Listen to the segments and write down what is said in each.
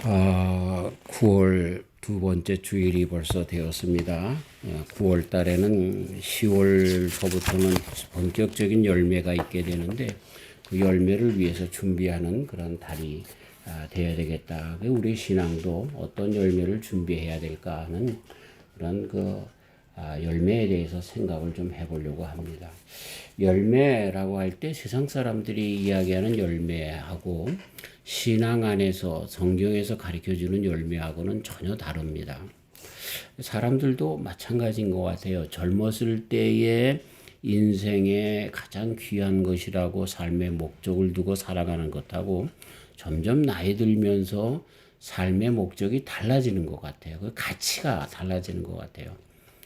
9월 두 번째 주일이 벌써 되었습니다. 9월 달에는 10월서부터는 본격적인 열매가 있게 되는데 그 열매를 위해서 준비하는 그런 달이 되어야 되겠다. 우리 신앙도 어떤 열매를 준비해야 될까 하는 그런 열매에 대해서 생각을 좀 해보려고 합니다. 열매라고 할 때 세상 사람들이 이야기하는 열매하고 신앙 안에서 성경에서 가르쳐주는 열매하고는 전혀 다릅니다. 사람들도 마찬가지인 것 같아요. 젊었을 때의 인생의 가장 귀한 것이라고 삶의 목적을 두고 살아가는 것하고 점점 나이 들면서 삶의 목적이 달라지는 것 같아요. 그 가치가 달라지는 것 같아요.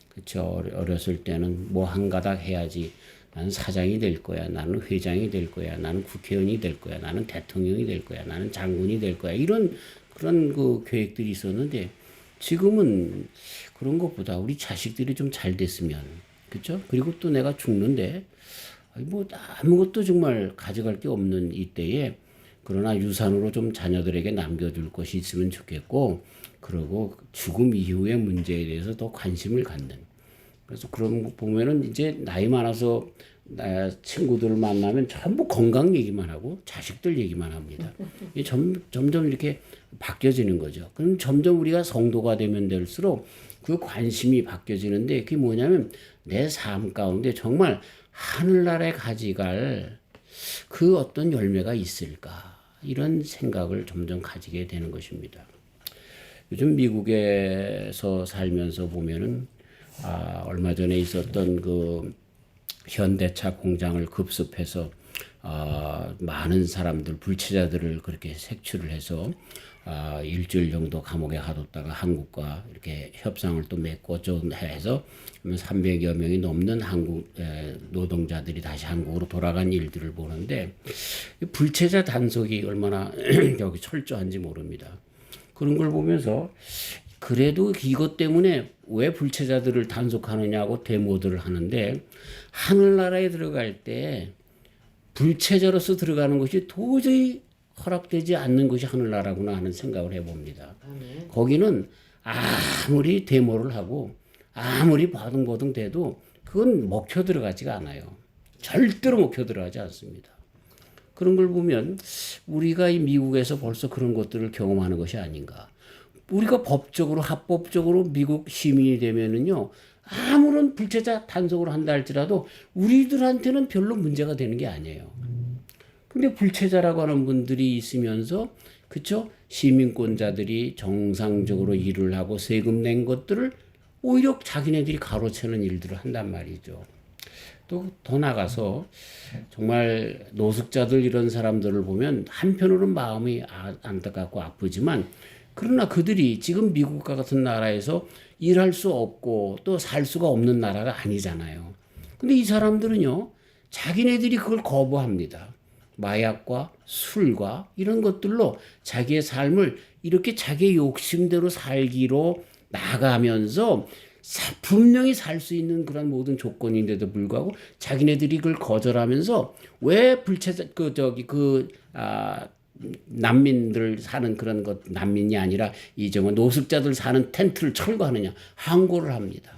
그렇죠. 어렸을 때는 뭐 한 가닥 해야지. 나는 사장이 될 거야. 나는 회장이 될 거야. 나는 국회의원이 될 거야. 나는 대통령이 될 거야. 나는 장군이 될 거야. 그런 계획들이 있었는데 지금은 그런 것보다 우리 자식들이 좀 잘 됐으면, 그렇죠? 그리고 또 내가 죽는데 뭐 아무것도 정말 가져갈 게 없는 이때에 그러나 유산으로 좀 자녀들에게 남겨둘 것이 있으면 좋겠고, 그리고 죽음 이후의 문제에 대해서 더 관심을 갖는. 그래서 그런 거 보면은 이제 나이 많아서 친구들을 만나면 전부 건강 얘기만 하고 자식들 얘기만 합니다. 점점 이렇게 바뀌어지는 거죠. 그럼 점점 우리가 성도가 되면 될수록 그 관심이 바뀌어지는데 그게 뭐냐면 내 삶 가운데 정말 하늘나라에 가져갈 그 어떤 열매가 있을까, 이런 생각을 점점 가지게 되는 것입니다. 요즘 미국에서 살면서 보면은 얼마 전에 있었던 그 현대차 공장을 급습해서 많은 사람들, 불체자들을 그렇게 색출을 해서 일주일 정도 감옥에 가뒀다가 한국과 이렇게 협상을 또 맺고 좀 해서 300여 명이 넘는 한국 노동자들이 다시 한국으로 돌아간 일들을 보는데 불체자 단속이 얼마나 여기 철저한지 모릅니다. 그런 걸 보면서 그래도 이것 때문에 왜 불체자들을 단속하느냐고 데모들을 하는데, 하늘나라에 들어갈 때 불체자로서 들어가는 것이 도저히 허락되지 않는 것이 하늘나라구나 하는 생각을 해봅니다. 거기는 아무리 데모를 하고 아무리 바둥바둥 돼도 그건 먹혀 들어가지가 않아요. 절대로 먹혀 들어가지 않습니다. 그런 걸 보면 우리가 이 미국에서 벌써 그런 것들을 경험하는 것이 아닌가. 우리가 법적으로 합법적으로 미국 시민이 되면은요, 아무런 불체자 단속을 한다 할지라도 우리들한테는 별로 문제가 되는 게 아니에요. 근데 불체자라고 하는 분들이 있으면서, 그쵸? 시민권자들이 정상적으로 일을 하고 세금 낸 것들을 오히려 자기네들이 가로채는 일들을 한단 말이죠. 또 더 나가서 정말 노숙자들 이런 사람들을 보면 한편으로는 마음이 안타깝고 아프지만, 그러나 그들이 지금 미국과 같은 나라에서 일할 수 없고 또 살 수가 없는 나라가 아니잖아요. 근데 이 사람들은요, 자기네들이 그걸 거부합니다. 마약과 술과 이런 것들로 자기의 삶을 이렇게 자기의 욕심대로 살기로 나가면서 분명히 살 수 있는 그런 모든 조건인데도 불구하고 자기네들이 그걸 거절하면서 왜 불체자 난민들 사는 그런 것, 난민이 아니라 이정은 노숙자들 사는 텐트를 철거하느냐, 항고를 합니다.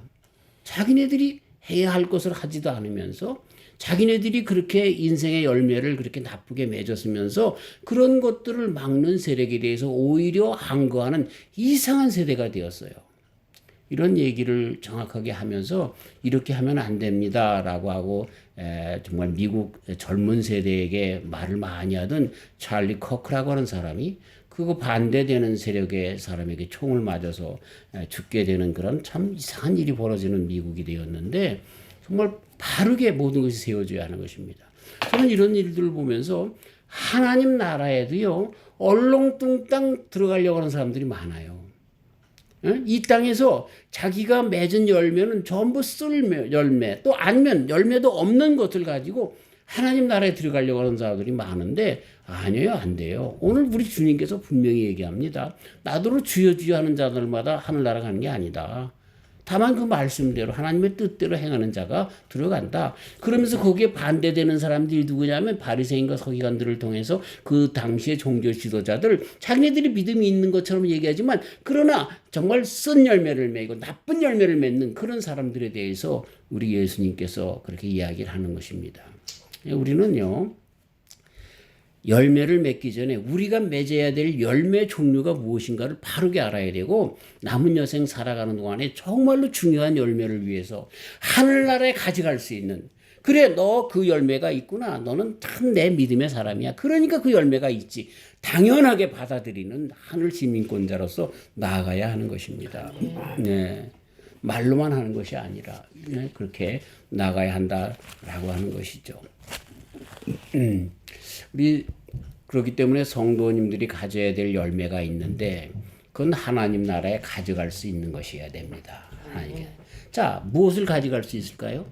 자기네들이 해야 할 것을 하지도 않으면서 자기네들이 그렇게 인생의 열매를 그렇게 나쁘게 맺었으면서 그런 것들을 막는 세력에 대해서 오히려 항거하는 이상한 세대가 되었어요. 이런 얘기를 정확하게 하면서 이렇게 하면 안 됩니다라고 하고 정말 미국 젊은 세대에게 말을 많이 하던 찰리 커크라고 하는 사람이 그거 반대되는 세력의 사람에게 총을 맞아서 죽게 되는 그런 참 이상한 일이 벌어지는 미국이 되었는데, 정말 바르게 모든 것이 세워져야 하는 것입니다. 저는 이런 일들을 보면서 하나님 나라에도요, 얼렁뚱땅 들어가려고 하는 사람들이 많아요. 이 땅에서 자기가 맺은 열매는 전부 쓸 열매, 또 아니면 열매도 없는 것을 가지고 하나님 나라에 들어가려고 하는 사람들이 많은데, 아니에요, 안 돼요. 오늘 우리 주님께서 분명히 얘기합니다. 나더러 주여 주여 하는 자들마다 하늘나라 가는 게 아니다. 다만 그 말씀대로 하나님의 뜻대로 행하는 자가 들어간다. 그러면서 거기에 반대되는 사람들이 누구냐면 바리새인과 서기관들을 통해서 그 당시의 종교 지도자들 자기네들이 믿음이 있는 것처럼 얘기하지만 그러나 정말 쓴 열매를 맺고 나쁜 열매를 맺는 그런 사람들에 대해서 우리 예수님께서 그렇게 이야기를 하는 것입니다. 우리는요. 열매를 맺기 전에 우리가 맺어야 될 열매 종류가 무엇인가를 바르게 알아야 되고 남은 여생 살아가는 동안에 정말로 중요한 열매를 위해서 하늘나라에 가져갈 수 있는 그래 너 그 열매가 있구나. 너는 참 내 믿음의 사람이야. 그러니까 그 열매가 있지. 당연하게 받아들이는 하늘 시민권자로서 나아가야 하는 것입니다. 네. 말로만 하는 것이 아니라 그렇게 나가야 한다라고 하는 것이죠. 우리 그렇기 때문에 성도님들이 가져야 될 열매가 있는데 그건 하나님 나라에 가져갈 수 있는 것이어야 됩니다. 하나님께. 자, 무엇을 가져갈 수 있을까요?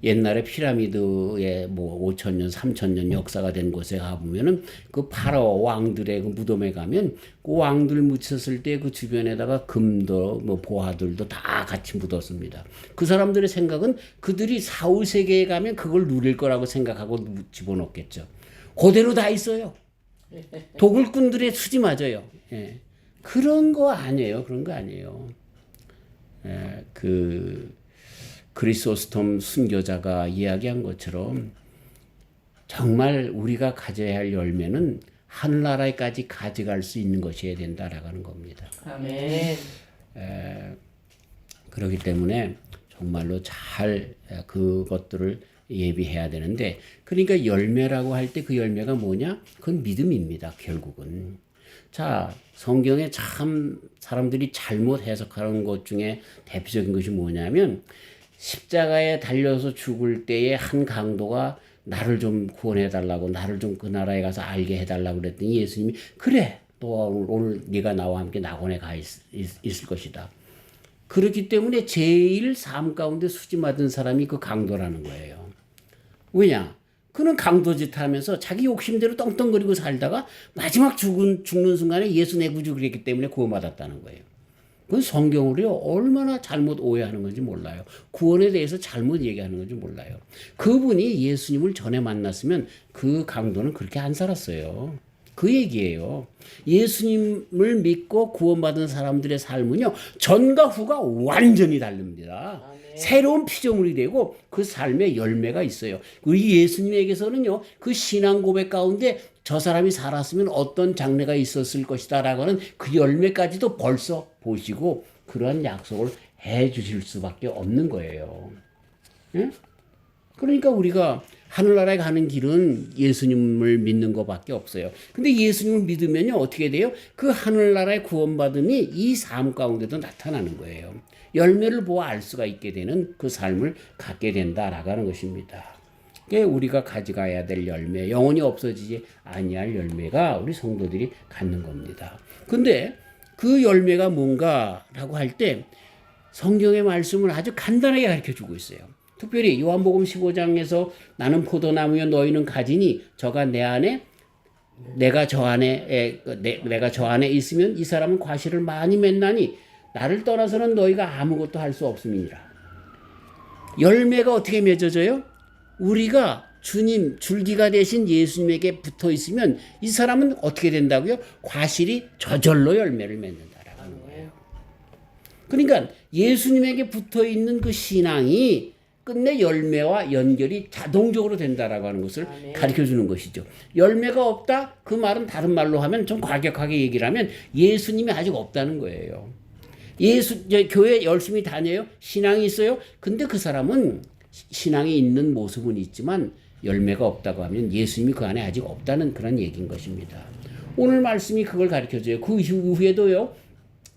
옛날에 피라미드에 뭐 5,000년, 3,000년 역사가 된 곳에 가보면은 그 파라오 왕들의 그 무덤에 가면 그 왕들 묻혔을 때 그 주변에다가 금도 뭐 보화들도 다 같이 묻었습니다. 그 사람들의 생각은 그들이 사후 세계에 가면 그걸 누릴 거라고 생각하고 집어넣겠죠. 그대로 다 있어요. 도굴꾼들의 수지 맞아요. 예. 그런 거 아니에요. 그런 거 아니에요. 예. 그리소스톰 순교자가 이야기한 것처럼 정말 우리가 가져야 할 열매는 하늘나라에까지 가져갈 수 있는 것이어야 된다라고 하는 겁니다. 아멘. 그렇기 때문에 정말로 잘 그것들을 예비해야 되는데 그러니까 열매라고 할 때 그 열매가 뭐냐? 그건 믿음입니다. 결국은. 자, 성경에 참 사람들이 잘못 해석하는 것 중에 대표적인 것이 뭐냐면 십자가에 달려서 죽을 때의 한 강도가 나를 좀 구원해달라고 나를 좀 그 나라에 가서 알게 해달라고 그랬더니 예수님이 그래 또 오늘 네가 나와 함께 낙원에 가 있을 것이다. 그렇기 때문에 제일 삶 가운데 수지 맞은 사람이 그 강도라는 거예요. 왜냐? 그는 강도짓 하면서 자기 욕심대로 떵떵거리고 살다가 마지막 죽는 순간에 예수 내 구주 그랬기 때문에 구원받았다는 거예요. 그건 성경으로요 얼마나 잘못 오해하는 건지 몰라요. 구원에 대해서 잘못 얘기하는 건지 몰라요. 그분이 예수님을 전에 만났으면 그 강도는 그렇게 안 살았어요. 그 얘기예요. 예수님을 믿고 구원받은 사람들의 삶은요 전과 후가 완전히 다릅니다. 새로운 피조물이 되고 그 삶에 열매가 있어요. 우리 예수님에게서는요 그 신앙 고백 가운데 저 사람이 살았으면 어떤 장래가 있었을 것이다 라고 하는 그 열매까지도 벌써 보시고 그러한 약속을 해 주실 수밖에 없는 거예요. 응? 그러니까 우리가 하늘나라에 가는 길은 예수님을 믿는 것밖에 없어요. 근데 예수님을 믿으면요 어떻게 돼요? 그 하늘나라의 구원받음이 이 삶 가운데도 나타나는 거예요. 열매를 보아 알 수가 있게 되는 그 삶을 갖게 된다라고 하는 것입니다. 우리가 가져가야 될 열매, 영원히 없어지지 아니할 열매가 우리 성도들이 갖는 겁니다. 근데 그 열매가 뭔가라고 할 때 성경의 말씀을 아주 간단하게 가르쳐주고 있어요. 특별히 요한복음 15장에서 나는 포도나무여 너희는 가지니 저가 내 안에 내가 저 안에 있으면 이 사람은 과실을 많이 맺나니 나를 떠나서는 너희가 아무것도 할 수 없음이니라. 열매가 어떻게 맺어져요? 우리가 주님 줄기가 되신 예수님에게 붙어 있으면 이 사람은 어떻게 된다고요? 과실이 저절로 열매를 맺는다라고 하는 거예요. 그러니까 예수님에게 붙어 있는 그 신앙이 끝내 열매와 연결이 자동적으로 된다라고 하는 것을 가르쳐 주는 것이죠. 열매가 없다? 그 말은 다른 말로 하면 좀 과격하게 얘기를 하면 예수님이 아직 없다는 거예요. 교회 열심히 다녀요. 신앙이 있어요. 근데 그 사람은 신앙이 있는 모습은 있지만 열매가 없다고 하면 예수님이 그 안에 아직 없다는 그런 얘기인 것입니다. 오늘 말씀이 그걸 가르쳐줘요. 그 이후에도요.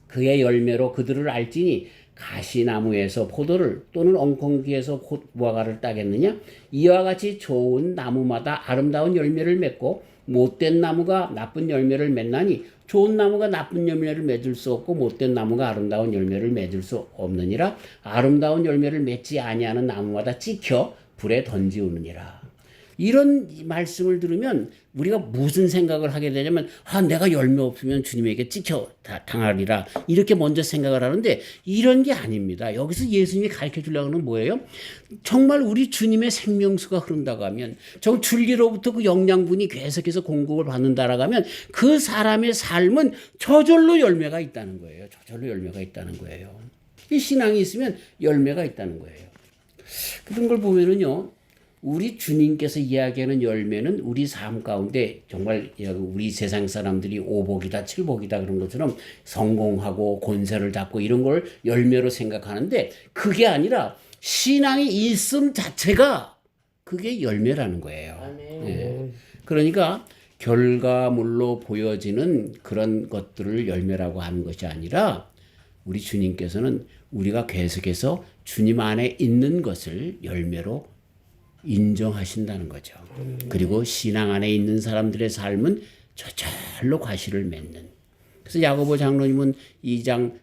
그의 열매로 그들을 알지니 가시나무에서 포도를 또는 엉겅퀴에서 무화과를 따겠느냐? 이와 같이 좋은 나무마다 아름다운 열매를 맺고 못된 나무가 나쁜 열매를 맺나니 좋은 나무가 나쁜 열매를 맺을 수 없고 못된 나무가 아름다운 열매를 맺을 수 없느니라. 아름다운 열매를 맺지 아니하는 나무마다 찍혀 불에 던지우느니라. 이런 말씀을 들으면 우리가 무슨 생각을 하게 되냐면 내가 열매 없으면 주님에게 찍혀 당하리라 이렇게 먼저 생각을 하는데 이런 게 아닙니다. 여기서 예수님이 가르쳐 주려고 하는 뭐예요? 정말 우리 주님의 생명수가 흐른다고 하면 저 줄기로부터 그 영양분이 계속해서 공급을 받는다라고 하면 그 사람의 삶은 저절로 열매가 있다는 거예요. 저절로 열매가 있다는 거예요. 이 신앙이 있으면 열매가 있다는 거예요. 그런 걸 보면은요. 우리 주님께서 이야기하는 열매는 우리 삶 가운데 정말 우리 세상 사람들이 오복이다 칠복이다 그런 것처럼 성공하고 권세를 잡고 이런 걸 열매로 생각하는데 그게 아니라 신앙의 있음 자체가 그게 열매라는 거예요. 예. 그러니까 결과물로 보여지는 그런 것들을 열매라고 하는 것이 아니라 우리 주님께서는 우리가 계속해서 주님 안에 있는 것을 열매로 인정하신다는 거죠. 그리고 신앙 안에 있는 사람들의 삶은 저절로 과실을 맺는. 그래서 야고보 장로님은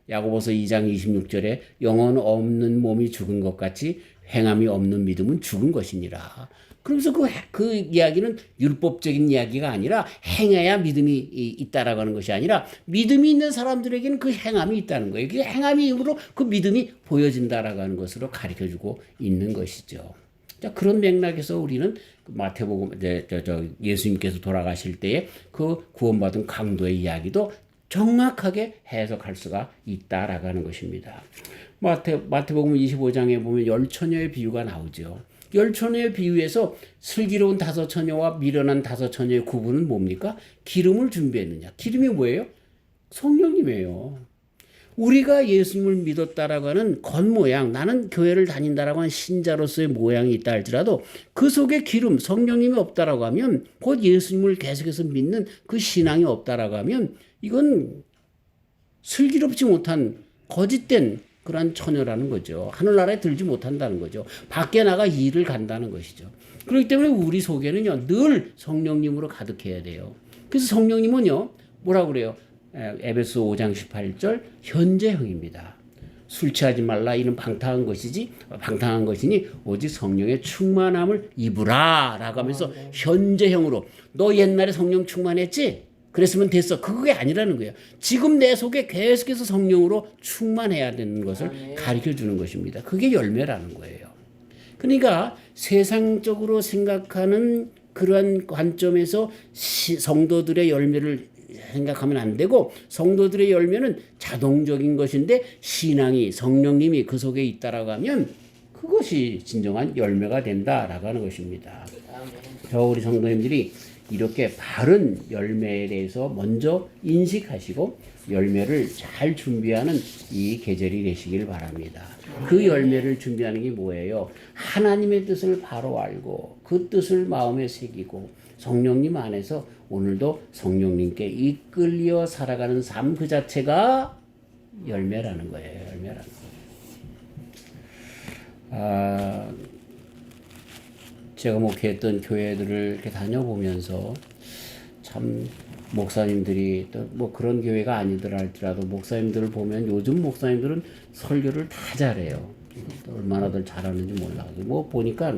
야고보서 2장 26절에 영혼 없는 몸이 죽은 것 같이 행함이 없는 믿음은 죽은 것이니라. 그러면서 그 이야기는 율법적인 이야기가 아니라 행해야 믿음이 있다라고 하는 것이 아니라 믿음이 있는 사람들에게는 그 행함이 있다는 거예요. 그 행함이 이후로 그 믿음이 보여진다라고 하는 것으로 가르쳐주고 있는 것이죠. 자, 그런 맥락에서 우리는 마태복음 예수님께서 돌아가실 때에 그 구원받은 강도의 이야기도 정확하게 해석할 수가 있다라고 하는 것입니다. 마태복음 25장에 보면 열처녀의 비유가 나오죠. 열처녀의 비유에서 슬기로운 5처녀와 미련한 5처녀의 구분은 뭡니까? 기름을 준비했느냐. 기름이 뭐예요? 성령님이에요. 우리가 예수님을 믿었다라고 하는 겉모양, 나는 교회를 다닌다라고 하는 신자로서의 모양이 있다 할지라도 그 속에 기름, 성령님이 없다라고 하면 곧 예수님을 계속해서 믿는 그 신앙이 없다라고 하면 이건 슬기롭지 못한 거짓된 그러한 처녀라는 거죠. 하늘나라에 들지 못한다는 거죠. 밖에 나가 일을 간다는 것이죠. 그렇기 때문에 우리 속에는요, 늘 성령님으로 가득해야 돼요. 그래서 성령님은요, 뭐라고 그래요? 에베소 5장 18절 현재형입니다. 술 취하지 말라 이는 방탕한 것이니 오직 성령의 충만함을 입으라 라고 하면서 현재형으로 너 옛날에 성령 충만했지? 그랬으면 됐어. 그게 아니라는 거예요. 지금 내 속에 계속해서 성령으로 충만해야 되는 것을 가르쳐 주는 것입니다. 그게 열매라는 거예요. 그러니까 세상적으로 생각하는 그런 관점에서 성도들의 열매를 생각하면 안 되고 성도들의 열매는 자동적인 것인데 신앙이 성령님이 그 속에 있다라고 하면 그것이 진정한 열매가 된다라고 하는 것입니다. 우리 성도님들이 이렇게 바른 열매에 대해서 먼저 인식하시고 열매를 잘 준비하는 이 계절이 되시길 바랍니다. 그 열매를 준비하는 게 뭐예요? 하나님의 뜻을 바로 알고 그 뜻을 마음에 새기고 성령님 안에서 오늘도 성령님께 이끌려 살아가는 삶 그 자체가 열매라는 거예요. 열매라는 거예요. 제가 목회했던 교회들을 이렇게 다녀보면서 참 목사님들이 또 뭐 그런 교회가 아니더라 할지라도 목사님들을 보면 요즘 목사님들은 설교를 다 잘해요. 얼마나들 잘하는지 몰라. 뭐 보니까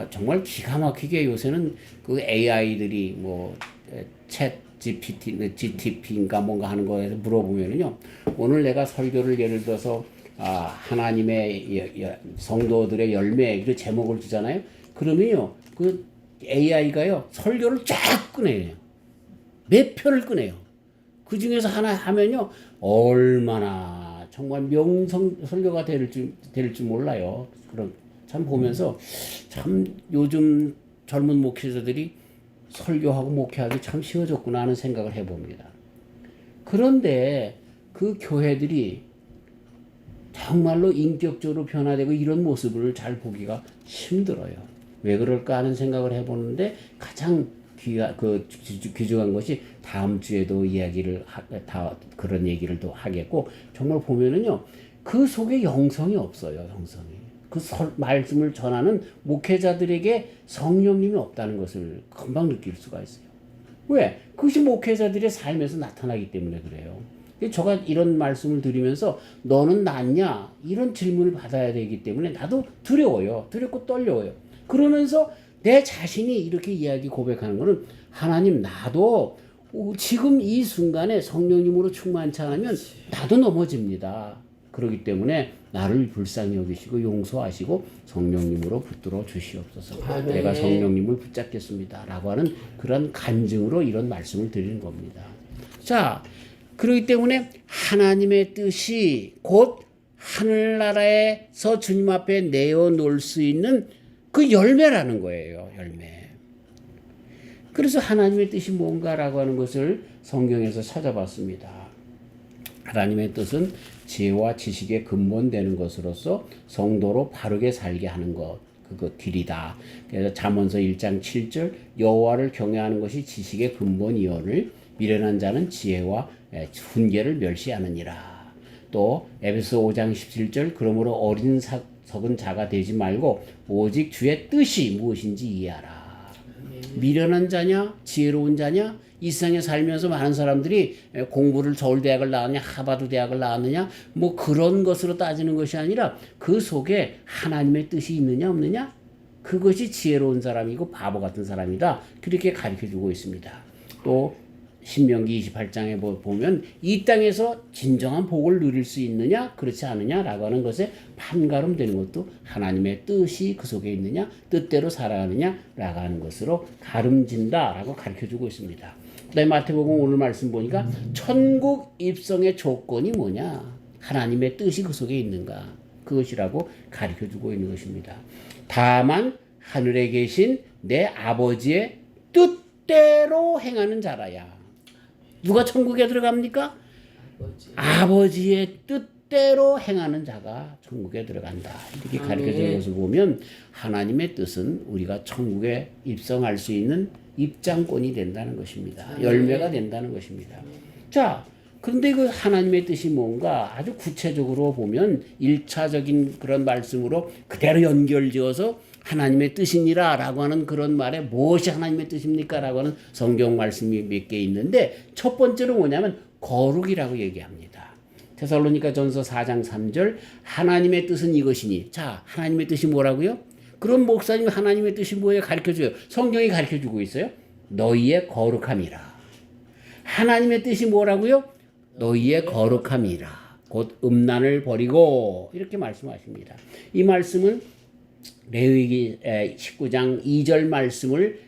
정말 기가 막히게 요새는 그 AI들이 뭐 챗 GTP인가 뭔가 하는 거에서 물어보면은요. 오늘 내가 설교를 예를 들어서 하나님의 성도들의 열매 그 제목을 주잖아요. 그러면요. 그 AI가요. 설교를 쫙 꺼내요. 몇 편을 꺼내요. 그 중에서 하나 하면요. 얼마나 정말 명성 설교가 될 줄 몰라요. 그런 참 보면서 참 요즘 젊은 목회자들이 설교하고 목회하기 참 쉬워졌구나 하는 생각을 해봅니다. 그런데 그 교회들이 정말로 인격적으로 변화되고 이런 모습을 잘 보기가 힘들어요. 왜 그럴까 하는 생각을 해보는데 가장 귀중한 것이 다음 주에도 그런 얘기를 또 하겠고 정말 보면은요 그 속에 영성이 없어요. 영성이. 그 말씀을 전하는 목회자들에게 성령님이 없다는 것을 금방 느낄 수가 있어요. 왜? 그것이 목회자들의 삶에서 나타나기 때문에 그래요. 제가 이런 말씀을 드리면서 너는 낫냐? 이런 질문을 받아야 되기 때문에 나도 두려워요. 두렵고 떨려요. 그러면서 내 자신이 이렇게 이야기 고백하는 거는 하나님 나도 지금 이 순간에 성령님으로 충만치 않으면 나도 넘어집니다. 그렇기 때문에 나를 불쌍히 여기시고 용서하시고 성령님으로 붙들어 주시옵소서. 아멘. 내가 성령님을 붙잡겠습니다. 라고 하는 그런 간증으로 이런 말씀을 드리는 겁니다. 자, 그렇기 때문에 하나님의 뜻이 곧 하늘나라에서 주님 앞에 내어놓을 수 있는 그 열매라는 거예요. 열매. 그래서 하나님의 뜻이 뭔가라고 하는 것을 성경에서 찾아봤습니다. 하나님의 뜻은 지혜와 지식의 근본되는 것으로서 성도로 바르게 살게 하는 것, 그거 길이다. 그래서 잠언서 1장 7절 여호와를 경외하는 것이 지식의 근본이오늘 미련한 자는 지혜와 훈계를 멸시하느니라. 또 에베소 5장 17절 그러므로 어린 석은 자가 되지 말고 오직 주의 뜻이 무엇인지 이해하라. 미련한 자냐 지혜로운 자냐 이 세상에 살면서 많은 사람들이 공부를 서울대학을 나왔느냐 하버드 대학을 나왔느냐 뭐 그런 것으로 따지는 것이 아니라 그 속에 하나님의 뜻이 있느냐 없느냐 그것이 지혜로운 사람이고 바보 같은 사람이다. 그렇게 가르쳐주고 있습니다. 또 신명기 28장에 보면 이 땅에서 진정한 복을 누릴 수 있느냐 그렇지 않느냐라고 하는 것에 판가름되는 것도 하나님의 뜻이 그 속에 있느냐 뜻대로 살아가느냐라고 하는 것으로 가름진다라고 가르쳐주고 있습니다. 그다음에 마태복음 오늘 말씀 보니까 천국 입성의 조건이 뭐냐 하나님의 뜻이 그 속에 있는가 그것이라고 가르쳐주고 있는 것입니다. 다만 하늘에 계신 내 아버지의 뜻대로 행하는 자라야. 누가 천국에 들어갑니까? 아버지의 뜻대로 행하는 자가 천국에 들어간다. 이렇게 가르쳐주는 것을 보면 하나님의 뜻은 우리가 천국에 입성할 수 있는 입장권이 된다는 것입니다. 열매가 된다는 것입니다. 자, 그런데 그 하나님의 뜻이 뭔가 아주 구체적으로 보면 1차적인 그런 말씀으로 그대로 연결지어서 하나님의 뜻이니라 라고 하는 그런 말에 무엇이 하나님의 뜻입니까? 라고 하는 성경 말씀이 몇 개 있는데 첫 번째로 뭐냐면 거룩이라고 얘기합니다. 데살로니가 전서 4장 3절 하나님의 뜻은 이것이니 자 하나님의 뜻이 뭐라고요? 그럼 목사님 하나님의 뜻이 뭐예요? 가르쳐줘요. 성경이 가르쳐주고 있어요. 너희의 거룩함이라. 하나님의 뜻이 뭐라고요? 너희의 거룩함이라. 곧 음란을 버리고 이렇게 말씀하십니다. 이 말씀은 레위기 19장 2절 말씀을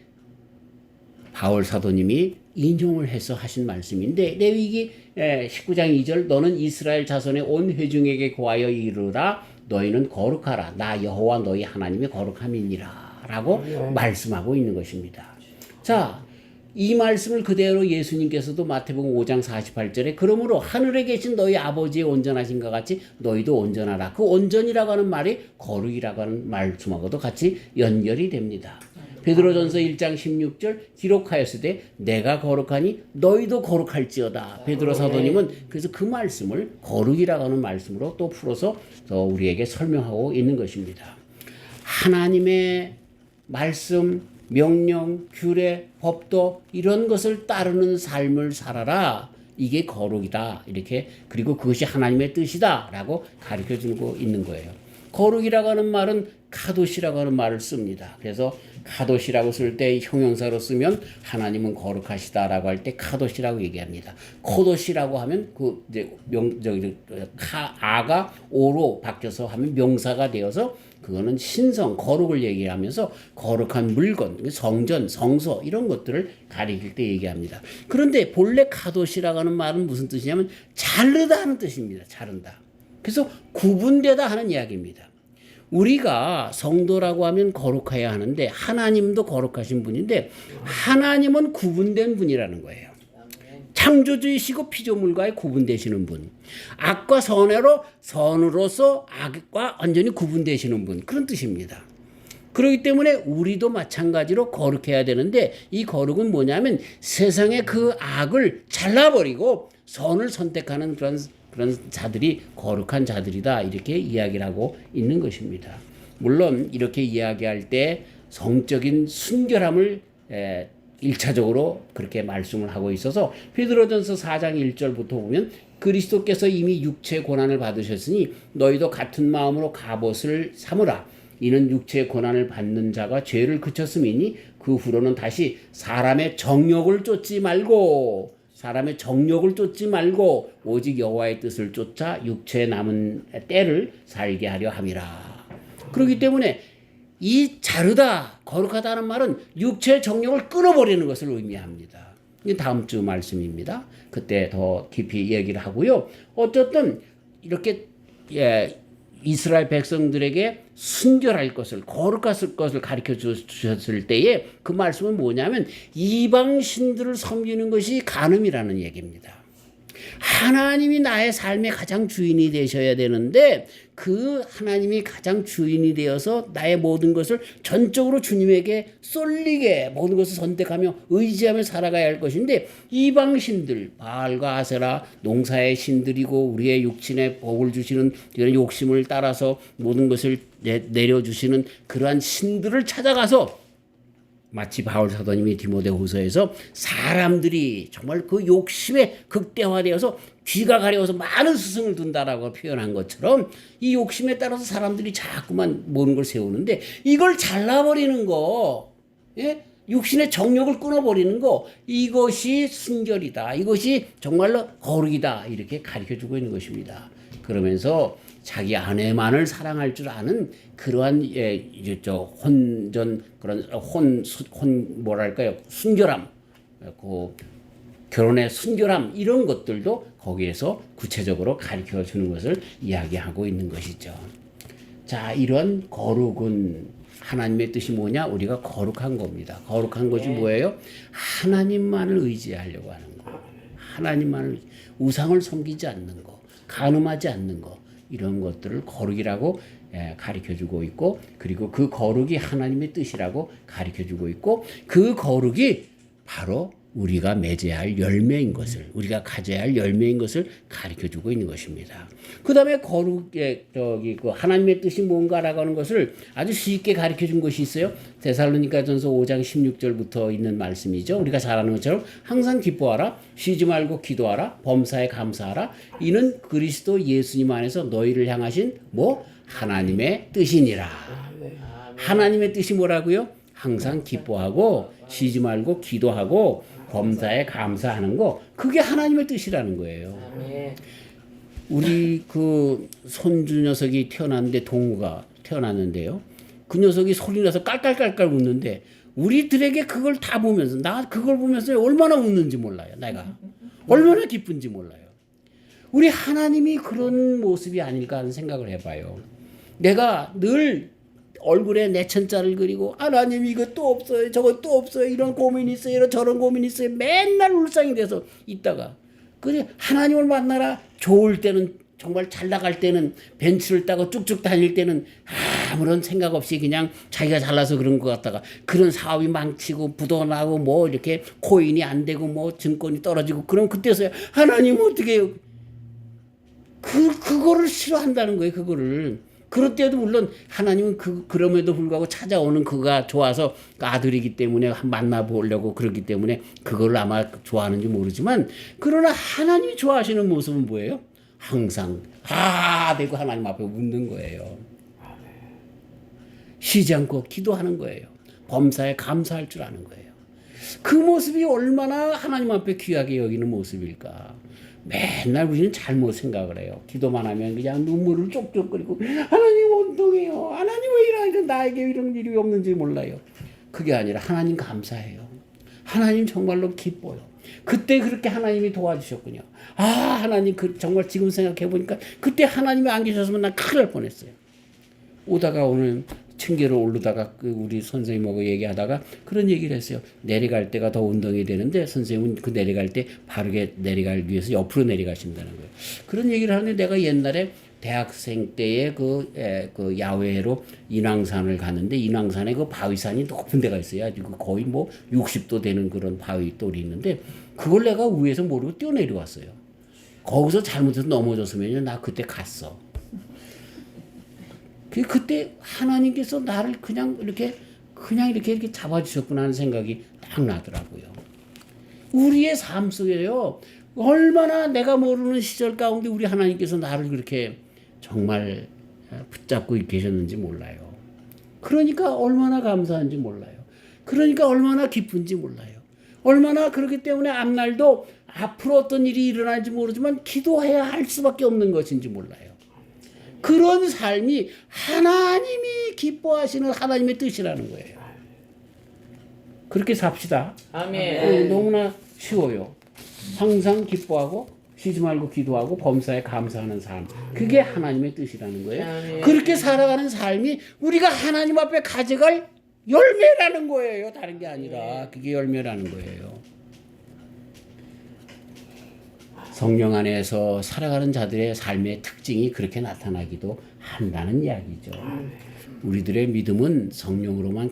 바울 사도님이 인용을 해서 하신 말씀인데 레위기 19장 2절 너는 이스라엘 자손의 온 회중에게 고하여 이르라 너희는 거룩하라 나 여호와 너희 하나님의 거룩함이니라 라고 말씀하고 있는 것입니다. 자, 이 말씀을 그대로 예수님께서도 마태복음 5장 48절에 그러므로 하늘에 계신 너희 아버지의 온전하신 것 같이 너희도 온전하라. 그 온전이라고 하는 말이 거룩이라고 하는 말씀하고도 같이 연결이 됩니다. 베드로전서 1장 16절 기록하였으되 내가 거룩하니 너희도 거룩할지어다. 베드로 사도님은 그래서 그 말씀을 거룩이라고 하는 말씀으로 또 풀어서 우리에게 설명하고 있는 것입니다. 하나님의 말씀 명령, 규례, 법도 이런 것을 따르는 삶을 살아라. 이게 거룩이다. 이렇게 그리고 그것이 하나님의 뜻이다. 라고 가르쳐주고 있는 거예요. 거룩이라고 하는 말은 카도시라고 하는 말을 씁니다. 그래서 카도시라고 쓸 때 형용사로 쓰면 하나님은 거룩하시다라고 할 때 카도시라고 얘기합니다. 코도시라고 하면 그 이제 아가 오로 바뀌어서 하면 명사가 되어서 그거는 신성, 거룩을 얘기하면서 거룩한 물건, 성전, 성소 이런 것들을 가리킬 때 얘기합니다. 그런데 본래 카도시라고 하는 말은 무슨 뜻이냐면 자르다 하는 뜻입니다. 자른다. 그래서 구분되다 하는 이야기입니다. 우리가 성도라고 하면 거룩해야 하는데 하나님도 거룩하신 분인데 하나님은 구분된 분이라는 거예요. 창조주이시고 피조물과의 구분되시는 분. 악과 선으로서 악과 완전히 구분되시는 분. 그런 뜻입니다. 그렇기 때문에 우리도 마찬가지로 거룩해야 되는데 이 거룩은 뭐냐면 세상의 그 악을 잘라버리고 선을 선택하는 그런 자들이 거룩한 자들이다. 이렇게 이야기를 하고 있는 것입니다. 물론 이렇게 이야기할 때 성적인 순결함을 1차적으로 그렇게 말씀을 하고 있어서 베드로전서 4장 1절부터 보면 그리스도께서 이미 육체 고난을 받으셨으니 너희도 같은 마음으로 갑옷을 삼으라. 이는 육체의 고난을 받는 자가 죄를 그쳤음이니 그 후로는 다시 사람의 정욕을 쫓지 말고 오직 여호와의 뜻을 쫓아 육체에 남은 때를 살게 하려 함이라. 그렇기 때문에 이 자르다, 거룩하다는 말은 육체의 정욕을 끊어버리는 것을 의미합니다. 이 다음 주 말씀입니다. 그때 더 깊이 얘기를 하고요. 어쨌든 이렇게 이스라엘 백성들에게 순결할 것을, 거룩할 것을 가르쳐 주셨을 때에 그 말씀은 뭐냐면 이방 신들을 섬기는 것이 간음이라는 얘기입니다. 하나님이 나의 삶의 가장 주인이 되셔야 되는데 그 하나님이 가장 주인이 되어서 나의 모든 것을 전적으로 주님에게 쏠리게 모든 것을 선택하며 의지하며 살아가야 할 것인데 이방 신들, 바알과 아세라, 농사의 신들이고 우리의 육신에 복을 주시는 이런 욕심을 따라서 모든 것을 내려주시는 그러한 신들을 찾아가서 마치 바울 사도님이 디모데후서에서 사람들이 정말 그 욕심에 극대화되어서 귀가 가려워서 많은 스승을 둔다라고 표현한 것처럼 이 욕심에 따라서 사람들이 자꾸만 모든 걸 세우는데 이걸 잘라버리는 거, 육신의 정욕을 끊어버리는 거, 이것이 순결이다. 이것이 정말로 거룩이다. 이렇게 가르쳐주고 있는 것입니다. 그러면서 자기 아내만을 사랑할 줄 아는 그러한 혼전 그런 뭐랄까요, 순결함, 그 결혼의 순결함 이런 것들도 거기에서 구체적으로 가르쳐 주는 것을 이야기하고 있는 것이죠. 자, 이런 거룩은 하나님의 뜻이 뭐냐? 우리가 거룩한 겁니다. 거룩한 것이 뭐예요? 하나님만을 의지하려고 하는 거. 하나님만을 우상을 섬기지 않는 거, 간음하지 않는 거. 이런 것들을 거룩이라고 가르쳐주고 있고 그리고 그 거룩이 하나님의 뜻이라고 가르쳐주고 있고 그 거룩이 바로 우리가 맺어야 할 열매인 것을 우리가 가져야 할 열매인 것을 가르쳐주고 있는 것입니다. 그 다음에 거룩의 그 하나님의 뜻이 뭔가라고 하는 것을 아주 쉽게 가르쳐준 것이 있어요. 데살로니가전서 5장 16절부터 있는 말씀이죠. 우리가 잘 아는 것처럼 항상 기뻐하라, 쉬지 말고 기도하라, 범사에 감사하라. 이는 그리스도 예수님 안에서 너희를 향하신 하나님의 뜻이니라. 하나님의 뜻이 뭐라고요? 항상 기뻐하고 쉬지 말고 기도하고 범사에 감사하는 거, 그게 하나님의 뜻이라는 거예요. 우리 그 손주 녀석이 태어났는데, 동우가 태어났는데요. 그 녀석이 소리나서 깔깔깔깔 웃는데 우리들에게 그걸 다 보면서, 나 그걸 보면서 얼마나 웃는지 몰라요. 내가 얼마나 기쁜지 몰라요. 우리 하나님이 그런 모습이 아닐까 하는 생각을 해봐요. 내가 늘 얼굴에 내천자를 그리고 하나님 이것도 없어요, 저것도 없어요, 이런 고민이 있어요, 저런 고민이 있어요, 맨날 울상이 돼서 있다가 그래 하나님을 만나라. 좋을 때는 정말 잘 나갈 때는 벤츠를 타고 쭉쭉 다닐 때는 아무런 생각 없이 그냥 자기가 잘나서 그런 것 같다가 그런 사업이 망치고 부도나고 이렇게 코인이 안 되고 증권이 떨어지고 그럼 그때서야 하나님 어떻게 해요? 그거를 싫어한다는 거예요. 그거를. 그럴 때도 물론 하나님은 그럼에도 불구하고 찾아오는 그가 좋아서 아들이기 때문에 만나보려고 그러기 때문에 그걸 아마 좋아하는지 모르지만 그러나 하나님이 좋아하시는 모습은 뭐예요? 항상 되고 하나님 앞에 웃는 거예요. 쉬지 않고 기도하는 거예요. 범사에 감사할 줄 아는 거예요. 그 모습이 얼마나 하나님 앞에 귀하게 여기는 모습일까. 맨날 우리는 잘못 생각을 해요. 기도만 하면 그냥 눈물을 쪽쪽 끓이고 하나님 원통해요. 하나님 왜 이러니까 나에게 이런 일이 없는지 몰라요. 그게 아니라 하나님 감사해요. 하나님 정말로 기뻐요. 그때 그렇게 하나님이 도와주셨군요. 하나님 정말 지금 생각해 보니까 그때 하나님이 안 계셨으면 난 큰일 날 뻔했어요. 오다가 오늘 층계로 오르다가 우리 선생님하고 얘기하다가 그런 얘기를 했어요. 내려갈 때가 더 운동이 되는데 선생님은 그 내려갈 때 바르게 내려가기 위해서 옆으로 내려가신다는 거예요. 그런 얘기를 하는데 내가 옛날에 대학생 때에 그 야외로 인왕산을 갔는데 인왕산에 그 바위산이 높은 데가 있어요. 아주 거의 60도 되는 그런 바위 돌이 있는데 그걸 내가 위에서 모르고 뛰어내려왔어요. 거기서 잘못해서 넘어졌으면 나 그때 갔어. 그때 하나님께서 나를 그냥 이렇게 잡아주셨구나 하는 생각이 딱 나더라고요. 우리의 삶 속에요. 얼마나 내가 모르는 시절 가운데 우리 하나님께서 나를 그렇게 정말 붙잡고 계셨는지 몰라요. 그러니까 얼마나 감사한지 몰라요. 그러니까 얼마나 기쁜지 몰라요. 얼마나 그렇기 때문에 앞날도 앞으로 어떤 일이 일어날지 모르지만 기도해야 할 수밖에 없는 것인지 몰라요. 그런 삶이 하나님이 기뻐하시는 하나님의 뜻이라는 거예요. 그렇게 삽시다. 아멘. 너무나 쉬워요. 항상 기뻐하고 쉬지 말고 기도하고 범사에 감사하는 삶. 그게 하나님의 뜻이라는 거예요. 아멘. 그렇게 살아가는 삶이 우리가 하나님 앞에 가져갈 열매라는 거예요. 다른 게 아니라 그게 열매라는 거예요. 성령 안에서 살아가는 자들의 삶의 특징이 그렇게 나타나기도 한다는 이야기죠. 우리들의 믿음은 성령으로만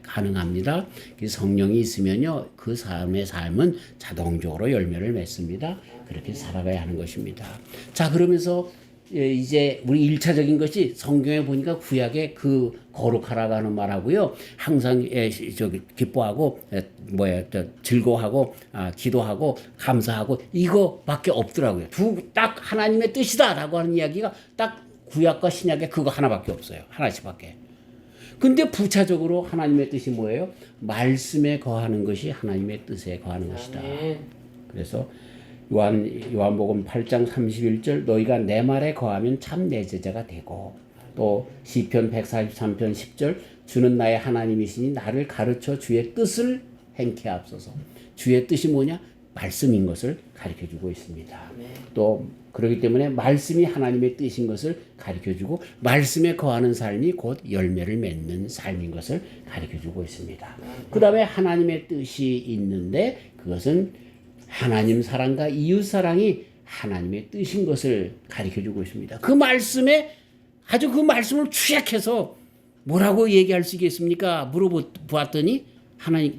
가능합니다. 성령이 있으면요, 그 삶의 삶은 자동적으로 열매를 맺습니다. 그렇게 살아가야 하는 것입니다. 자, 그러면서 이제 우리 1차적인 것이 성경에 보니까 구약에 그 거룩하라고 하는 말하고요. 항상 기뻐하고 즐거워하고 기도하고 감사하고 이거밖에 없더라고요. 딱 하나님의 뜻이다라고 하는 이야기가 딱 구약과 신약에 그거 하나밖에 없어요. 하나씩밖에. 근데 부차적으로 하나님의 뜻이 뭐예요? 말씀에 거하는 것이 하나님의 뜻에 거하는 것이다. 그래서 요한복음 8장 31절 너희가 내 말에 거하면 참 내 제자가 되고, 또 시편 143편 10절 주는 나의 하나님이시니 나를 가르쳐 주의 뜻을 행케 하옵소서. 주의 뜻이 뭐냐? 말씀인 것을 가르쳐주고 있습니다. 또 그렇기 때문에 말씀이 하나님의 뜻인 것을 가르쳐주고 말씀에 거하는 삶이 곧 열매를 맺는 삶인 것을 가르쳐주고 있습니다. 그 다음에 하나님의 뜻이 있는데 그것은 하나님 사랑과 이웃 사랑이 하나님의 뜻인 것을 가르쳐주고 있습니다. 그 말씀에 아주 그 말씀을 추약해서 뭐라고 얘기할 수 있겠습니까? 물어보았더니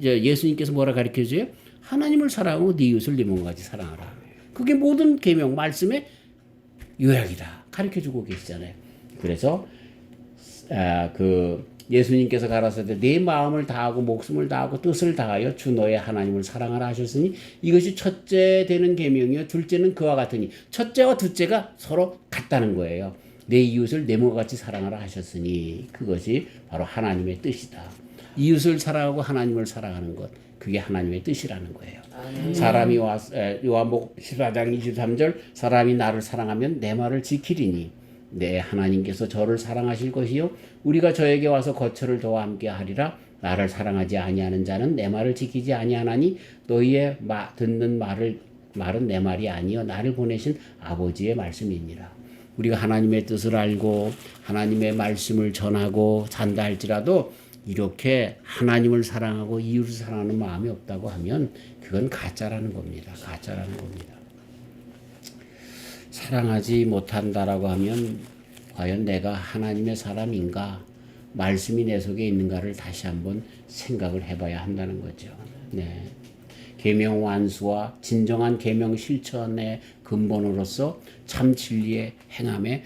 예수님께서 뭐라 가르쳐줘요? 하나님을 사랑하고 네 이웃을 네 몸과 같이 사랑하라. 그게 모든 계명 말씀의 요약이다. 가르쳐주고 계시잖아요. 그래서 예수님께서 가라사대 내 마음을 다하고 목숨을 다하고 뜻을 다하여 주 너의 하나님을 사랑하라 하셨으니 이것이 첫째 되는 계명이요 둘째는 그와 같으니 첫째와 둘째가 서로 같다는 거예요. 내 이웃을 내 몸과 같이 사랑하라 하셨으니 그것이 바로 하나님의 뜻이다. 이웃을 사랑하고 하나님을 사랑하는 것, 그게 하나님의 뜻이라는 거예요. 사람이 요한복음 14장 23절 사람이 나를 사랑하면 내 말을 지키리니 내 하나님께서 저를 사랑하실 것이요 우리가 저에게 와서 거처를 저와 함께 하리라. 나를 사랑하지 아니하는 자는 내 말을 지키지 아니하나니 너희의 듣는 말은 내 말이 아니요 나를 보내신 아버지의 말씀이니라. 우리가 하나님의 뜻을 알고 하나님의 말씀을 전하고 산다 할지라도 이렇게 하나님을 사랑하고 이웃을 사랑하는 마음이 없다고 하면 그건 가짜라는 겁니다. 가짜라는 겁니다. 사랑하지 못한다라고 하면 과연 내가 하나님의 사람인가, 말씀이 내 속에 있는가를 다시 한번 생각을 해봐야 한다는 거죠. 네. 계명 완수와 진정한 계명 실천의 근본으로서 참 진리의 행함의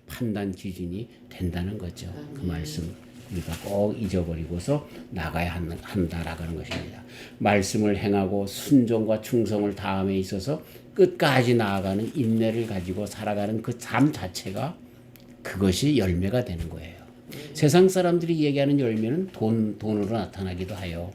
판단 기준이 된다는 거죠. 그 말씀 우리가 꼭 잊어버리고서 나가야 한다라고 하는 것입니다. 말씀을 행하고 순종과 충성을 다함에 있어서 끝까지 나아가는 인내를 가지고 살아가는 그 삶 자체가 그것이 열매가 되는 거예요. 세상 사람들이 얘기하는 열매는 돈으로 나타나기도 해요.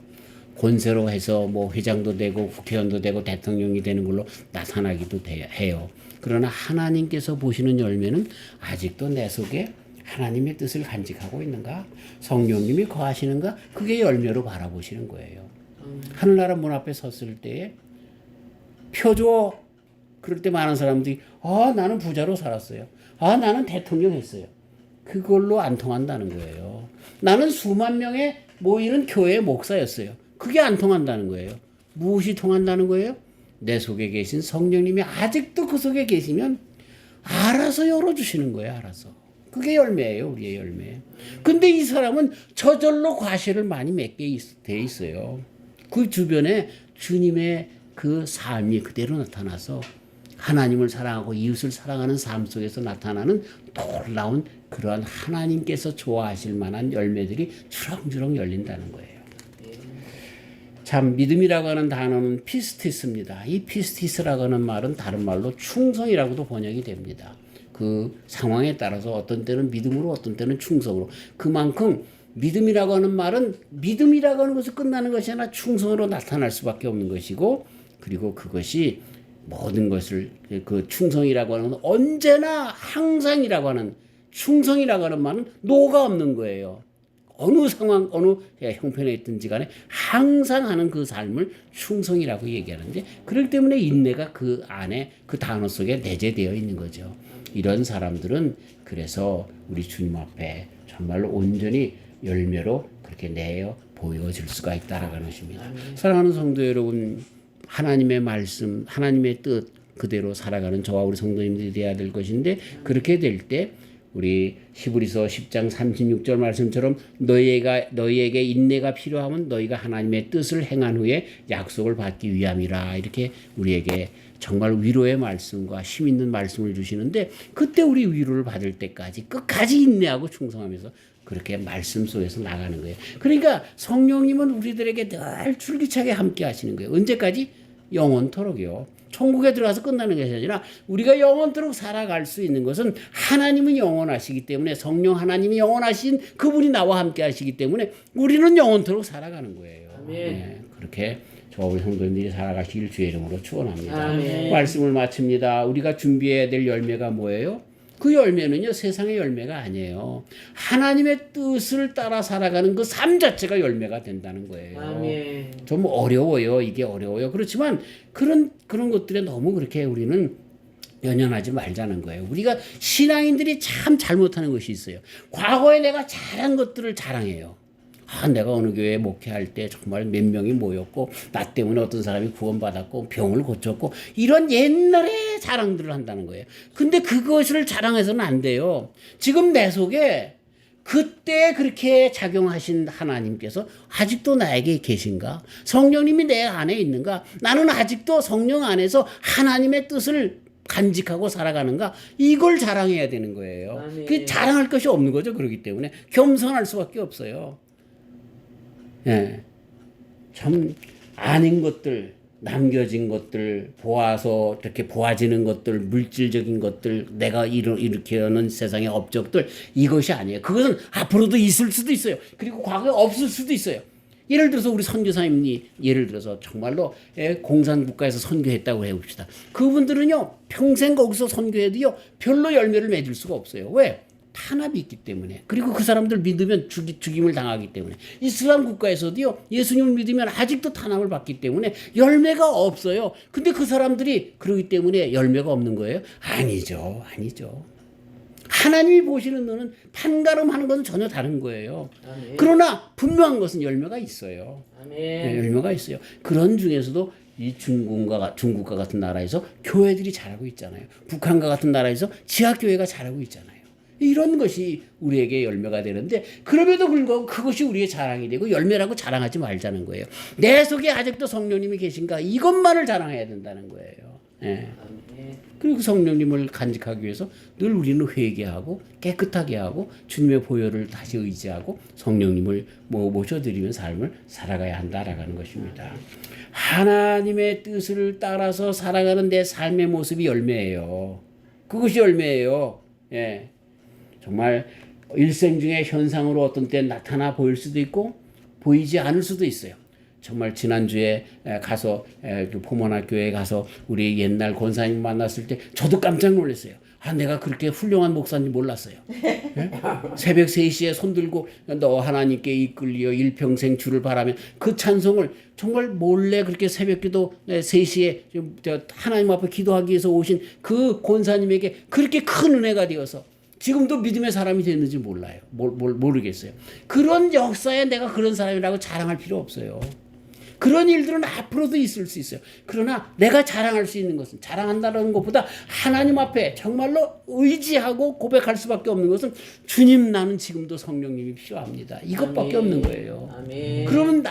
권세로 해서 뭐 회장도 되고 국회의원도 되고 대통령이 되는 걸로 나타나기도 해요. 그러나 하나님께서 보시는 열매는 아직도 내 속에 하나님의 뜻을 간직하고 있는가? 성령님이 거하시는가? 그게 열매로 바라보시는 거예요. 하늘나라 문 앞에 섰을 때에 표줘. 그럴 때 많은 사람들이 나는 부자로 살았어요. 나는 대통령 했어요. 그걸로 안 통한다는 거예요. 나는 수만 명의 모이는 교회의 목사였어요. 그게 안 통한다는 거예요. 무엇이 통한다는 거예요? 내 속에 계신 성령님이 아직도 그 속에 계시면 알아서 열어주시는 거예요. 알아서. 그게 열매예요. 우리의 열매. 근데 이 사람은 저절로 과실을 많이 맺게 돼 있어요. 그 주변에 주님의 그 삶이 그대로 나타나서 하나님을 사랑하고 이웃을 사랑하는 삶 속에서 나타나는 놀라운 그러한 하나님께서 좋아하실 만한 열매들이 주렁주렁 열린다는 거예요. 참 믿음이라고 하는 단어는 피스티스입니다. 이 피스티스라고 하는 말은 다른 말로 충성이라고도 번역이 됩니다. 그 상황에 따라서 어떤 때는 믿음으로 어떤 때는 충성으로 그만큼 믿음이라고 하는 말은 믿음이라고 하는 것을 끝나는 것이 아니라 충성으로 나타날 수밖에 없는 것이고 그리고 그것이 모든 것을 그 충성이라고 하는 건 언제나 항상이라고 하는 충성이라고 하는 말은 노가 없는 거예요. 어느 상황 어느 형편에 있든지 간에 항상 하는 그 삶을 충성이라고 얘기하는데 그렇기 때문에 인내가 그 안에 그 단어 속에 내재되어 있는 거죠. 이런 사람들은 그래서 우리 주님 앞에 정말로 온전히 열매로 그렇게 내어 보여질 수가 있다라는 것입니다. 사랑하는 성도 여러분, 하나님의 말씀, 하나님의 뜻 그대로 살아가는 저와 우리 성도님들이 되어야 될 것인데 그렇게 될 때 우리 히브리서 10장 36절 말씀처럼 너희에게 인내가 필요하면 너희가 하나님의 뜻을 행한 후에 약속을 받기 위함이라 이렇게 우리에게 정말 위로의 말씀과 힘 있는 말씀을 주시는데 그때 우리 위로를 받을 때까지 끝까지 인내하고 충성하면서 그렇게 말씀 속에서 나가는 거예요. 그러니까 성령님은 우리들에게 늘 줄기차게 함께 하시는 거예요. 언제까지? 영원토록이요. 천국에 들어가서 끝나는 것이 아니라 우리가 영원토록 살아갈 수 있는 것은 하나님은 영원하시기 때문에 성령 하나님이 영원하신 그분이 나와 함께 하시기 때문에 우리는 영원토록 살아가는 거예요. 네, 그렇게 저와 우리 성도님들이 살아가시길 주의 이름으로 축원합니다. 말씀을 마칩니다. 우리가 준비해야 될 열매가 뭐예요? 그 열매는요 세상의 열매가 아니에요. 하나님의 뜻을 따라 살아가는 그 삶 자체가 열매가 된다는 거예요. 아멘. 좀 어려워요. 이게 어려워요. 그렇지만 그런 것들에 너무 그렇게 우리는 연연하지 말자는 거예요. 우리가 신앙인들이 참 잘못하는 것이 있어요. 과거에 내가 잘한 것들을 자랑해요. 내가 어느 교회에 목회할 때 정말 몇 명이 모였고 나 때문에 어떤 사람이 구원받았고 병을 고쳤고 이런 옛날의 자랑들을 한다는 거예요. 근데 그것을 자랑해서는 안 돼요. 지금 내 속에 그때 그렇게 작용하신 하나님께서 아직도 나에게 계신가? 성령님이 내 안에 있는가? 나는 아직도 성령 안에서 하나님의 뜻을 간직하고 살아가는가? 이걸 자랑해야 되는 거예요. 그 자랑할 것이 없는 거죠. 그렇기 때문에 겸손할 수밖에 없어요. 예, 참 아닌 것들, 남겨진 것들, 보아서 이렇게 보아지는 것들, 물질적인 것들, 내가 이렇게 하는 세상의 업적들 이것이 아니에요. 그것은 앞으로도 있을 수도 있어요. 그리고 과거에 없을 수도 있어요. 예를 들어서 우리 선교사님이 예를 들어서 정말로 공산국가에서 선교했다고 해봅시다. 그분들은요 평생 거기서 선교해도요 별로 열매를 맺을 수가 없어요. 왜? 탄압이 있기 때문에 그리고 그 사람들 믿으면 죽임을 당하기 때문에 이슬람 국가에서도요 예수님을 믿으면 아직도 탄압을 받기 때문에 열매가 없어요. 근데 그 사람들이 그러기 때문에 열매가 없는 거예요? 아니죠. 하나님이 보시는 눈은 판가름하는 것은 전혀 다른 거예요. 아멘. 그러나 분명한 것은 열매가 있어요. 네, 열매가 있어요. 그런 중에서도 이 중국과 같은 나라에서 교회들이 잘하고 있잖아요. 북한과 같은 나라에서 지하교회가 잘하고 있잖아요. 이런 것이 우리에게 열매가 되는데 그럼에도 불구하고 그것이 우리의 자랑이 되고 열매라고 자랑하지 말자는 거예요. 내 속에 아직도 성령님이 계신가 이것만을 자랑해야 된다는 거예요. 예. 그리고 성령님을 간직하기 위해서 늘 우리는 회개하고 깨끗하게 하고 주님의 보혈을 다시 의지하고 성령님을 모셔드리는 삶을 살아가야 한다라는 것입니다. 하나님의 뜻을 따라서 살아가는 내 삶의 모습이 열매예요. 그것이 열매예요. 예. 정말 일생 중에 현상으로 어떤 때 나타나 보일 수도 있고 보이지 않을 수도 있어요. 정말 지난주에 가서 포문학교에 가서 우리 옛날 권사님 만났을 때 저도 깜짝 놀랐어요. 내가 그렇게 훌륭한 목사님 몰랐어요. 네? 새벽 3시에 손들고 너 하나님께 이끌리어 일평생 주를 바라며 그 찬송을 정말 몰래 그렇게 새벽기도 3시에 하나님 앞에 기도하기 위해서 오신 그 권사님에게 그렇게 큰 은혜가 되어서 지금도 믿음의 사람이 됐는지 몰라요. 모르겠어요. 그런 역사에 내가 그런 사람이라고 자랑할 필요 없어요. 그런 일들은 앞으로도 있을 수 있어요. 그러나 내가 자랑할 수 있는 것은 자랑한다는 것보다 하나님 앞에 정말로 의지하고 고백할 수밖에 없는 것은 주님 나는 지금도 성령님이 필요합니다. 이것밖에 없는 거예요. 아멘. 그러면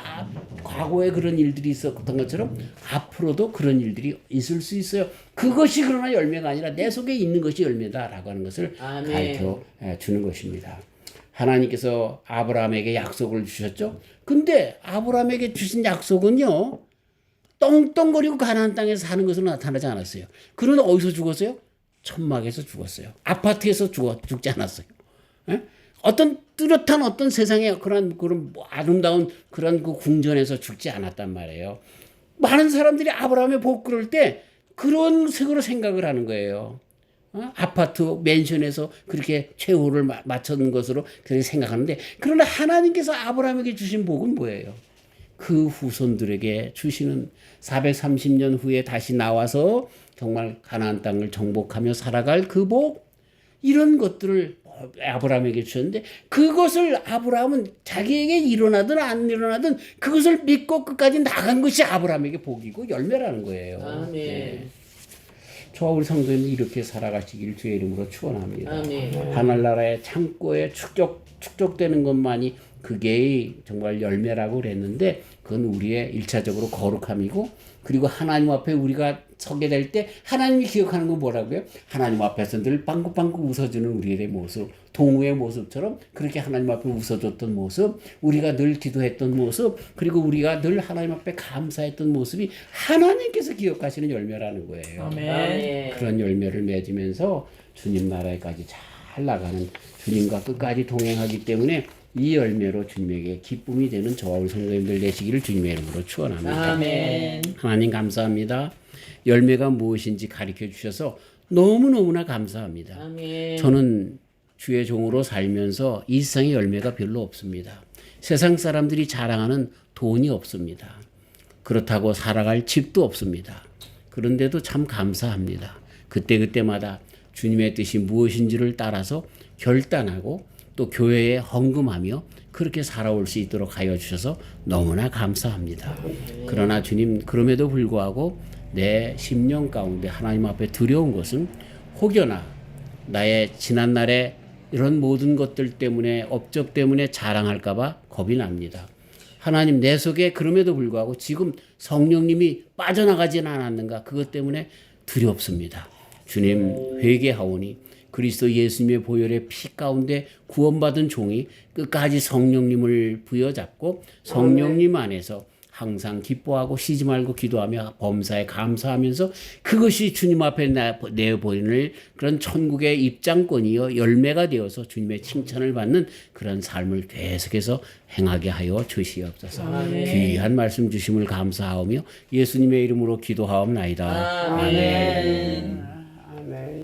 과거에 그런 일들이 있었던 것처럼 앞으로도 그런 일들이 있을 수 있어요. 그것이 그러나 열매가 아니라 내 속에 있는 것이 열매다라고 하는 것을 가르쳐 주는 것입니다. 하나님께서 아브라함에게 약속을 주셨죠. 근데 아브라함에게 주신 약속은요. 떵떵거리고 가나안 땅에서 사는 것으로 나타나지 않았어요. 그러나 어디서 죽었어요? 천막에서 죽었어요. 아파트에서 죽지 않았어요. 예? 어떤 뚜렷한 어떤 세상에 그런 뭐 아름다운 그런 그 궁전에서 죽지 않았단 말이에요. 많은 사람들이 아브라함의 복 그럴 때 그런 식으로 생각을 하는 거예요. 아파트 맨션에서 그렇게 최후를 맞췄는 것으로 그렇게 생각하는데, 그러나 하나님께서 아브라함에게 주신 복은 뭐예요? 그 후손들에게 주시는 430년 후에 다시 나와서 정말 가나안 땅을 정복하며 살아갈 그 복, 이런 것들을 아브라함에게 주셨는데, 그것을 아브라함은 자기에게 일어나든 안 일어나든 그것을 믿고 끝까지 나간 것이 아브라함에게 복이고 열매라는 거예요. 아멘. 네. 저와 우리 성도님들 이렇게 살아가시길 주의 이름으로 축원합니다. 아멘. 하늘나라의 창고에 축적되는 것만이 그게 정말 열매라고 그랬는데, 그건 우리의 일차적으로 거룩함이고, 그리고 하나님 앞에 우리가 서게 될 때 하나님이 기억하는 건 뭐라고요? 하나님 앞에서 늘 빵긋빵긋 웃어주는 우리의 모습, 동우의 모습처럼 그렇게 하나님 앞에 웃어줬던 모습, 우리가 늘 기도했던 모습, 그리고 우리가 늘 하나님 앞에 감사했던 모습이 하나님께서 기억하시는 열매라는 거예요. 아멘. 그런 열매를 맺으면서 주님 나라에까지 잘 나가는, 주님과 끝까지 동행하기 때문에 이 열매로 주님에게 기쁨이 되는 저와 우리 성도님들 되시기를 주님의 이름으로 축원합니다. 아멘. 하나님 감사합니다. 열매가 무엇인지 가르쳐 주셔서 너무너무나 감사합니다. 아멘. 저는 주의 종으로 살면서 이 세상에 열매가 별로 없습니다. 세상 사람들이 자랑하는 돈이 없습니다. 그렇다고 살아갈 집도 없습니다. 그런데도 참 감사합니다. 그때그때마다 주님의 뜻이 무엇인지를 따라서 결단하고 또 교회에 헌금하며 그렇게 살아올 수 있도록 하여 주셔서 너무나 감사합니다. 그러나 주님, 그럼에도 불구하고 내 심령 가운데 하나님 앞에 두려운 것은 혹여나 나의 지난날의 이런 모든 것들 때문에, 업적 때문에 자랑할까 봐 겁이 납니다. 하나님, 내 속에 그럼에도 불구하고 지금 성령님이 빠져나가지는 않았는가, 그것 때문에 두렵습니다. 주님, 회개하오니 그리스도 예수님의 보혈의 피 가운데 구원받은 종이 끝까지 성령님을 부여잡고 성령님 안에서 항상 기뻐하고 쉬지 말고 기도하며 범사에 감사하면서 그것이 주님 앞에 내보이는 그런 천국의 입장권이요 열매가 되어서 주님의 칭찬을 받는 그런 삶을 계속해서 행하게 하여 주시옵소서. 귀한 말씀 주심을 감사하오며 예수님의 이름으로 기도하옵나이다. 아멘.